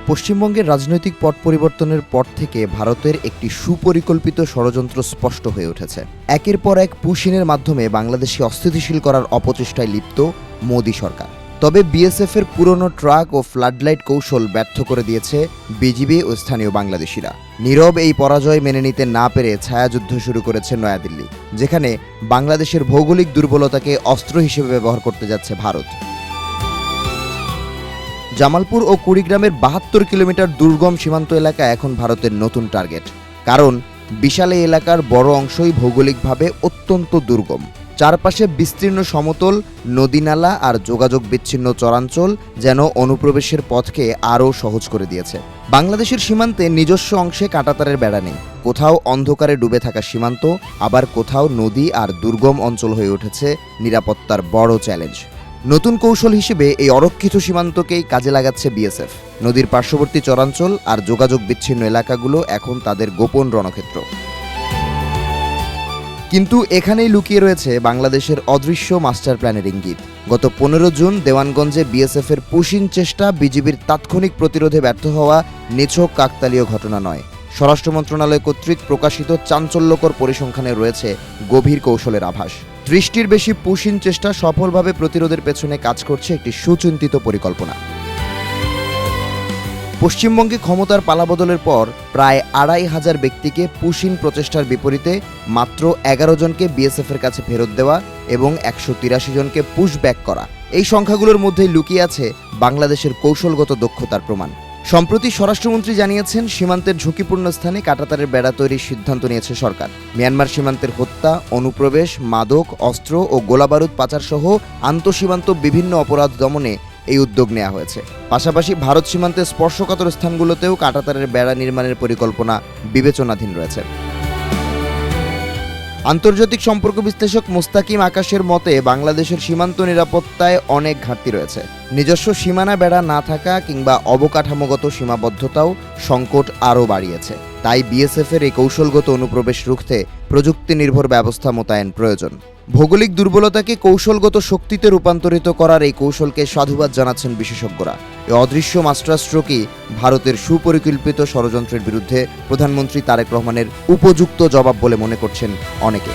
পশ্চিমবঙ্গের রাজনৈতিক পট পরিবর্তনের পর থেকে ভারতের একটি সুপরিকল্পিত ষড়যন্ত্র স্পষ্ট হয়ে উঠেছে। একের পর এক পুশিনের মাধ্যমে বাংলাদেশকে অস্থিতিশীল করার অপচেষ্টায় লিপ্ত মোদি সরকার। তবে বিএসএফের পুরনো ট্রাক ও ফ্লাডলাইট কৌশল ব্যর্থ করে দিয়েছে বিজিবি ও স্থানীয় বাংলাদেশিরা। নীরব এই পরাজয় মেনে নিতে না পেরে ছায়াযুদ্ধ শুরু করেছে নয়াদিল্লি, যেখানে বাংলাদেশের ভৌগোলিক দুর্বলতাকে অস্ত্র হিসেবে ব্যবহার করতে যাচ্ছে ভারত। জামালপুর ও কুড়িগ্রামের ৭২ কিলোমিটার দুর্গম সীমান্ত এলাকা এখন ভারতের নতুন টার্গেট। কারণ বিশাল এই এলাকার বড় অংশই ভৌগোলিকভাবে অত্যন্ত দুর্গম। চারপাশে বিস্তীর্ণ সমতল, নদীনালা আর যোগাযোগ বিচ্ছিন্ন চরাঞ্চল যেন অনুপ্রবেশের পথকে আরও সহজ করে দিয়েছে। বাংলাদেশের সীমান্তে নিজস্ব অংশে কাঁটাতারের বেড়া নেই। কোথাও অন্ধকারে ডুবে থাকা সীমান্ত, আবার কোথাও নদী আর দুর্গম অঞ্চল হয়ে উঠেছে নিরাপত্তার বড় চ্যালেঞ্জ। নতুন কৌশল হিসেবে এই অরক্ষিত সীমান্তকেই কাজে লাগাচ্ছে বিএসএফ। নদীর পার্শ্ববর্তী চরাঞ্চল আর যোগাযোগ বিচ্ছিন্ন এলাকাগুলো এখন তাদের গোপন রণক্ষেত্র। কিন্তু এখানেই লুকিয়ে রয়েছে বাংলাদেশের অদৃশ্য মাস্টার প্ল্যানের ইঙ্গিত। গত ১৫ জুন দেওয়ানগঞ্জে বিএসএফের পুশিং চেষ্টা বিজিবির তাৎক্ষণিক প্রতিরোধে ব্যর্থ হওয়া নিছক কাকতালীয় ঘটনা নয়। স্বরাষ্ট্র মন্ত্রণালয় কর্তৃক প্রকাশিত চাঞ্চল্যকর পরিসংখ্যানে রয়েছে গভীর কৌশলের আভাস। ৩০টির বেশি পুশিং চেষ্টা সফলভাবে প্রতিরোধের পেছনে কাজ করছে একটি সুচিন্তিত পরিকল্পনা। পশ্চিমবঙ্গে ক্ষমতার পালাবদলের পর প্রায় ২৫০০ ব্যক্তিকে পুশিং প্রচেষ্টার বিপরীতে মাত্র ১১ জনকে বিএসএফের কাছে ফেরত দেওয়া এবং ১৮৩ জনকে পুশব্যাক করা, এই সংখ্যাগুলোর মধ্যেই লুকিয়ে আছে বাংলাদেশের কৌশলগত দক্ষতার প্রমাণ। সম্প্রতি স্বরাষ্ট্রমন্ত্রী জানিয়েছেন, সীমান্তের ঝুঁকিপূর্ণ স্থানে কাঁটাতারের বেড়া তৈরির সিদ্ধান্ত নিয়েছে সরকার। মিয়ানমার সীমান্তের হত্যা, অনুপ্রবেশ, মাদক, অস্ত্র ও গোলাবারুদ পাচার সহ আন্তঃসীমান্ত বিভিন্ন অপরাধ দমনে এই উদ্যোগ নেওয়া হয়েছে। পাশাপাশি ভারত সীমান্তের স্পর্শকাতর স্থানগুলোতেও কাঁটাতারের বেড়া নির্মাণের পরিকল্পনা বিবেচনাধীন রয়েছে। আন্তর্জাতিক সম্পর্ক বিশ্লেষক মোস্তাকিম আকাশের মতে, বাংলাদেশের সীমান্ত নিরাপত্তায় অনেক ঘাটতি রয়েছে। নিজস্ব সীমানা বেড়া না থাকা কিংবা অবকাঠামোগত সীমাবদ্ধতাও সংকট আরও বাড়িয়েছে। তাই বিএসএফের এই কৌশলগত অনুপ্রবেশ রুখতে প্রযুক্তি নির্ভর ব্যবস্থা মোতায়েন প্রয়োজন। ভৌগোলিক দুর্বলতাকে কৌশলগত শক্তিতে রূপান্তরিত করার এই কৌশলকে সাধুবাদ জানাচ্ছেন বিশেষজ্ঞরা। এই অদৃশ্য মাস্টারস্ট্রোকই ভারতের সুপরিকল্পিত ষড়যন্ত্রের বিরুদ্ধে প্রধানমন্ত্রী তারেক রহমানের উপযুক্ত জবাব বলে মনে করছেন অনেকে।